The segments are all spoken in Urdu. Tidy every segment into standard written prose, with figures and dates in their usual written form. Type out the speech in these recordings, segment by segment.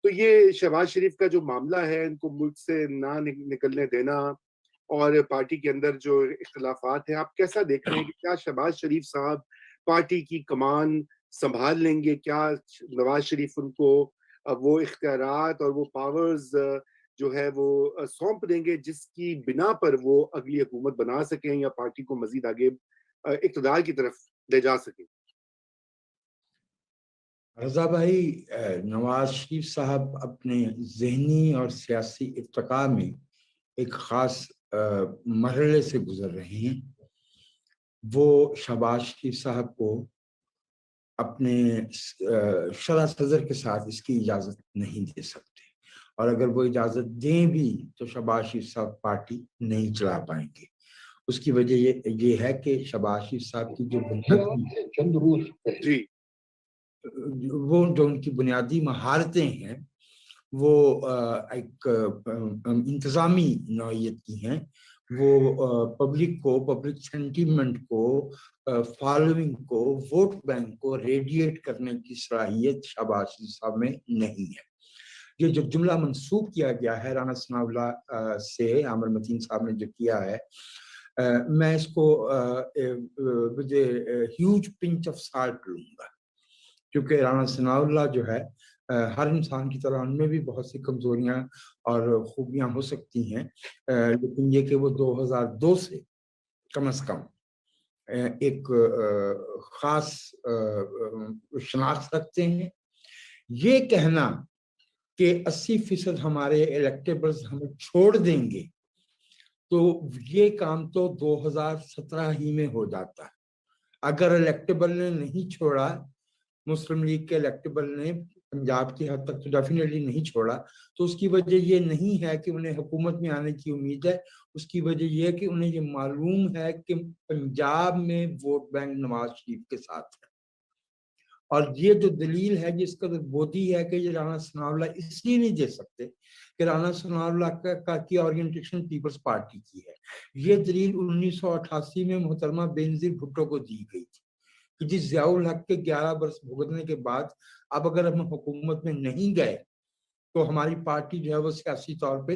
تو یہ شہباز شریف کا جو معاملہ ہے، ان کو ملک سے نہ نکلنے دینا اور پارٹی کے اندر جو اختلافات ہیں، آپ کیسا دیکھ رہے ہیں کہ کیا شہباز شریف صاحب پارٹی کی کمان سنبھال لیں گے؟ کیا نواز شریف ان کو وہ اختیارات اور وہ پاورز جو ہے وہ سونپ دیں گے جس کی بنا پر وہ اگلی حکومت بنا سکیں یا پارٹی کو مزید آگے اقتدار کی طرف لے جا سکیں؟ رضا بھائی، نواز شریف صاحب اپنے ذہنی اور سیاسی ارتقاء میں ایک خاص مرحلے سے گزر رہے ہیں۔ وہ شہباز شریف صاحب کو اپنے شرح صدر کے ساتھ اس کی اجازت نہیں دے سکتے، اور اگر وہ اجازت دیں بھی تو شہباز شریف صاحب پارٹی نہیں چلا پائیں گے۔ اس کی وجہ یہ ہے کہ شہباز شریف صاحب کی جو ان کی بنیادی مہارتیں ہیں وہ ایک انتظامی نوعیت کی ہیں۔ وہ پبلک کو، پبلک سینٹیمنٹ کو، فالوئنگ کو، ووٹ بینک کو ریڈیٹ کرنے کی صلاحیت شہباز شریف صاحب میں نہیں ہے۔ یہ جو جملہ منسوخ کیا گیا ہے رانا ثناء اللہ سے، عامر متین صاحب نے جو کیا ہے، میں اس کو ہیوج پنچ آف سالٹ لوں گا، کیونکہ رانا ثناء اللہ جو ہے ہر انسان کی طرح ان میں بھی بہت سی کمزوریاں اور خوبیاں ہو سکتی ہیں، لیکن یہ کہ وہ 2002 سے کم از کم ایک خاص شناخت رکھتے ہیں۔ یہ کہنا کہ 80% ہمارے الیکٹیبلز ہمیں چھوڑ دیں گے، تو یہ کام تو 2017 ہی میں ہو جاتا ہے۔ اگر الیکٹیبل نے نہیں چھوڑا، مسلم لیگ کے الیکٹیبل نے پنجاب کی حد تک تو ڈیفینیٹلی نہیں چھوڑا، تو اس کی وجہ یہ نہیں ہے کہ انہیں حکومت میں آنے کی امید ہے، اس کی وجہ یہ ہے کہ انہیں یہ معلوم ہے کہ پنجاب میں ووٹ بینک نواز شریف کے ساتھ ہے۔ اور یہ جو دلیل ہے جس کا بودی ہے کہ یہ رانا ثناء اللہ اس لیے نہیں دے سکتے کہ رانا ثناء اللہ کی اورینٹیشن پیپلز پارٹی کی ہے۔ یہ دلیل 1988 میں محترمہ بینظیر بھٹو کو دی گئی تھی کہ جس ضیاء الحق کے 11 برس بھگتنے کے بعد اب اگر ہم حکومت میں نہیں گئے تو ہماری پارٹی جو ہے وہ سیاسی طور پہ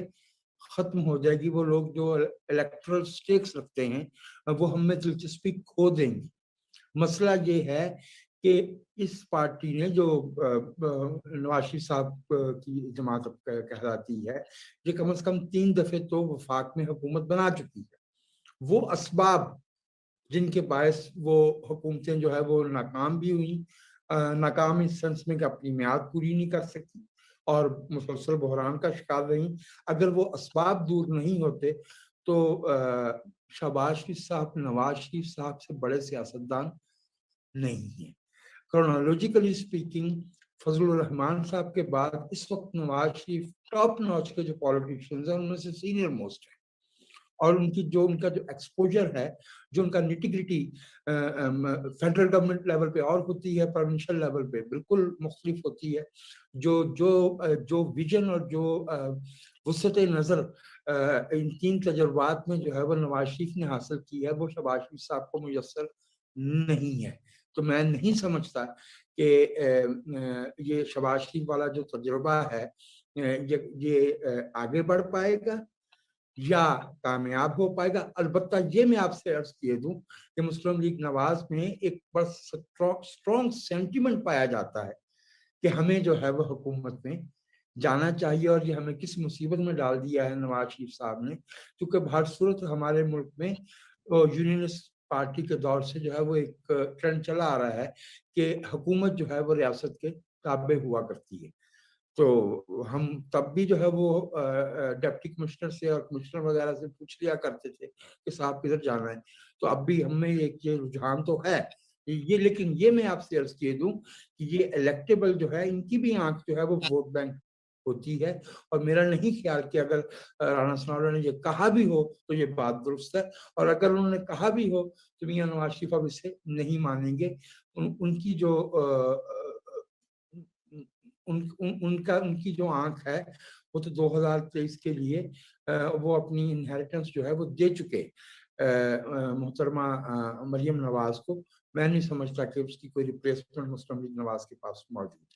ختم ہو جائے گی، وہ لوگ جو الیکٹرل سٹیکس رکھتے ہیں وہ ہم میں دلچسپی کھو دیں گی۔ مسئلہ یہ ہے کہ اس پارٹی نے جو نواز شریف صاحب کی جماعت کہلاتی ہے، یہ کم از کم 3 دفعے تو وفاق میں حکومت بنا چکی ہے۔ وہ اسباب جن کے باعث وہ حکومتیں جو ہے وہ ناکام بھی ہوئیں، ناکام اس سینس میں کہ اپنی میعاد پوری نہیں کر سکی اور مسلسل بحران کا شکار رہیں، اگر وہ اسباب دور نہیں ہوتے تو شہباز شریف صاحب نواز شریف صاحب سے بڑے سیاستدان نہیں ہیں۔ کرونالوجیکلی اسپیکنگ فضل الرحمان صاحب کے بعد اس وقت نواز شریف ٹاپ نوچ کے جو پالیٹیشینز ہیں ان میں سے سینئر موسٹ ہیں، اور ان کا جو ایکسپوجر ہے، جو ان کا نیٹیگریٹی فیڈرل گورنمنٹ لیول پہ اور ہوتی ہے، پروونشل لیول پہ بالکل مختلف ہوتی ہے۔ جو ویژن اور جو وسعت نظر ان 3 تجربات میں جو ہے وہ نواز شریف نے حاصل کی ہے، وہ شہباز شریف صاحب کو میسر نہیں ہے۔ تو میں نہیں سمجھتا کہ یہ شہباز شریف والا جو تجربہ ہے یہ آگے بڑھ پائے گا یا کامیاب ہو پائے گا۔ البتہ یہ میں آپ سے عرض کیے دوں کہ مسلم لیگ نواز میں ایک بڑا اسٹرانگ سینٹیمنٹ پایا جاتا ہے کہ ہمیں جو ہے وہ حکومت میں جانا چاہیے، اور یہ ہمیں کس مصیبت میں ڈال دیا ہے نواز شریف صاحب نے، کیونکہ ہر صورت ہمارے ملک میں یونینسٹ پارٹی کے دور سے جو ہے وہ ایک ٹرینڈ چلا آ رہا ہے کہ حکومت جو ہے وہ ریاست کے تابع ہوا کرتی ہے۔ تو ہم تب بھی جو ہے وہ ڈپٹی کمشنر سے اور کمشنر وغیرہ سے پوچھ لیا کرتے تھے کہ صاحب کدھر جانا ہے، تو اب بھی ہم میں ایک یہ رجحان تو ہے یہ، لیکن یہ میں آپ سے عرض کیے دوں کہ یہ الیکٹیبل جو ہے ان کی بھی آنکھ جو ہے وہ ووٹ بینک ہوتی ہے، اور میرا نہیں خیال کہ اگر رانا ثناء اللہ نے یہ کہا بھی ہو تو یہ بات درست ہے، اور اگر انہوں نے کہا بھی ہو تو میاں نواز شریف اب اسے نہیں مانیں گے۔ ان کی جو ان کی جو آنکھ ہے وہ تو 2023 کے لیے وہ اپنی انہیریٹنس جو ہے وہ دے چکے محترمہ مریم نواز کو۔ میں نہیں سمجھتا کہ اس کی کوئی ریپلیسمنٹ مسلم لیگ نواز کے پاس موجود ہے۔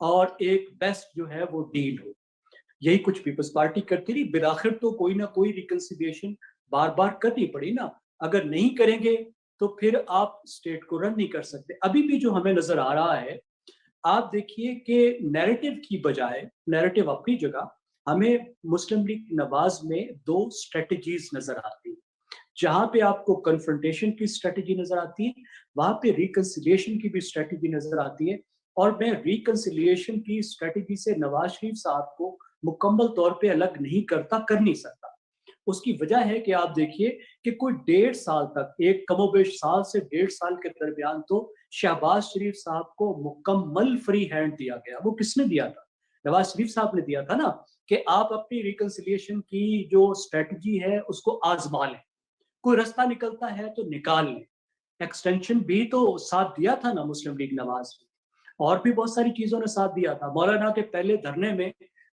اور ایک بیسٹ جو ہے وہ ڈیل ہو. یہی کچھ پیپلز پارٹی کرتی رہی. بالآخر تو کوئی نہ کوئی ریکنسیلیشن بار بار کرنی پڑی نا. اگر نہیں کریں گے تو پھر آپ اسٹیٹ کو رن نہیں کر سکتے. ابھی بھی جو ہمیں نظر آ رہا ہے, آپ دیکھیے کہ نیریٹو کی بجائے, نیریٹو اپنی جگہ, ہمیں مسلم لیگ نواز میں 2 اسٹریٹجیز نظر آتی ہیں. جہاں پہ آپ کو کنفرنٹیشن کی اسٹریٹجی نظر آتی ہے, وہاں پہ ریکنسیلیشن کی بھی اسٹریٹجی نظر آتی ہے. اور میں ریکنسیلیشن کی اسٹریٹجی سے نواز شریف صاحب کو مکمل طور پہ الگ نہیں کر نہیں سکتا. اس کی وجہ ہے کہ آپ دیکھیے کہ کوئی 1.5 سال تک, ایک کم و بیش سال سے 1.5 سال کے درمیان تو شہباز شریف صاحب کو مکمل فری ہینڈ دیا گیا. وہ کس نے دیا تھا؟ نواز شریف صاحب نے دیا تھا نا, کہ آپ اپنی ریکنسیلیشن کی جو اسٹریٹجی ہے اس کو آزما لیں, کوئی رستہ نکلتا ہے تو نکال لیں. ایکسٹینشن بھی تو ساتھ دیا تھا نا مسلم لیگ نواز نے, اور بھی بہت ساری چیزوں نے ساتھ دیا تھا. مولانا کے پہلے دھرنے میں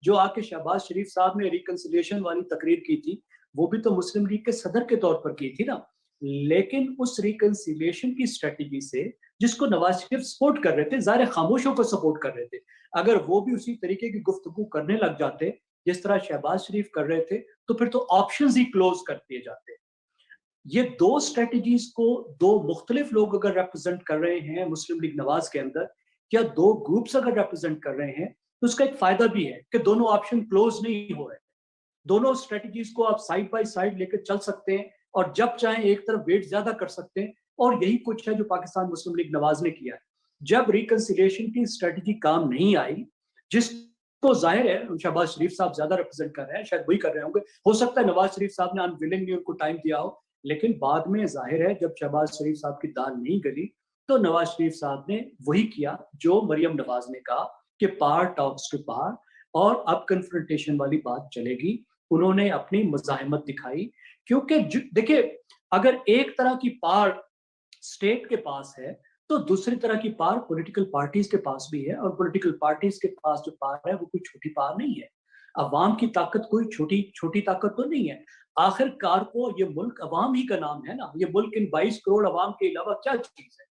جو آ کے شہباز شریف صاحب نے ریکنسیلیشن والی تقریر کی تھی, وہ بھی تو مسلم لیگ کے صدر کے طور پر کی تھی نا. لیکن اس ریکنسیلیشن کی اسٹریٹجی سے, جس کو نواز شریف سپورٹ کر رہے تھے, ظاہر خاموشوں کو سپورٹ کر رہے تھے, اگر وہ بھی اسی طریقے کی گفتگو کرنے لگ جاتے جس طرح شہباز شریف کر رہے تھے, تو پھر تو آپشنز ہی کلوز کر دیے جاتے. یہ 2 اسٹریٹجیز کو 2 مختلف لوگ اگر ریپرزینٹ کر رہے ہیں مسلم لیگ نواز کے اندر, یا 2 گروپس اگر ریپرزینٹ کر رہے ہیں, تو اس کا ایک فائدہ بھی ہے کہ دونوں آپشن کلوز نہیں ہو رہے. دونوں اسٹریٹجیز کو آپ سائڈ بائی سائڈ لے کے چل سکتے ہیں, اور جب چاہیں ایک طرف ویٹ زیادہ کر سکتے ہیں. اور یہی کچھ ہے جو پاکستان مسلم لیگ نواز نے کیا ہے. جب ریکنسیلیشن کی اسٹریٹجی کام نہیں آئی, جس کو ظاہر ہے شہباز شریف صاحب زیادہ ریپرزینٹ کر رہے ہیں, شاید وہی کر رہے ہوں گے, ہو سکتا ہے نواز شریف صاحب نے انویلنگلی ان کو ٹائم دیا ہو, لیکن بعد میں ظاہر ہے جب شہباز شریف صاحب کی دال نہیں گلی, تو نواز شریف صاحب نے وہی کیا جو مریم نواز نے کہا کہ پار ٹاکس ٹو پار, اور اب کنفرنٹیشن والی بات چلے گی. انہوں نے اپنی مزاحمت دکھائی, کیونکہ دیکھیں اگر ایک طرح کی پار اسٹیٹ کے پاس ہے تو دوسری طرح کی پار پولیٹیکل پارٹیز کے پاس بھی ہے, اور پولیٹیکل پارٹیز کے پاس جو پار ہے وہ کوئی چھوٹی پار نہیں ہے. عوام کی طاقت کوئی چھوٹی طاقت تو نہیں ہے. آخر کار کو یہ ملک عوام ہی کا نام ہے نا. یہ ملک ان 22 کروڑ عوام کے علاوہ کیا چیز ہے؟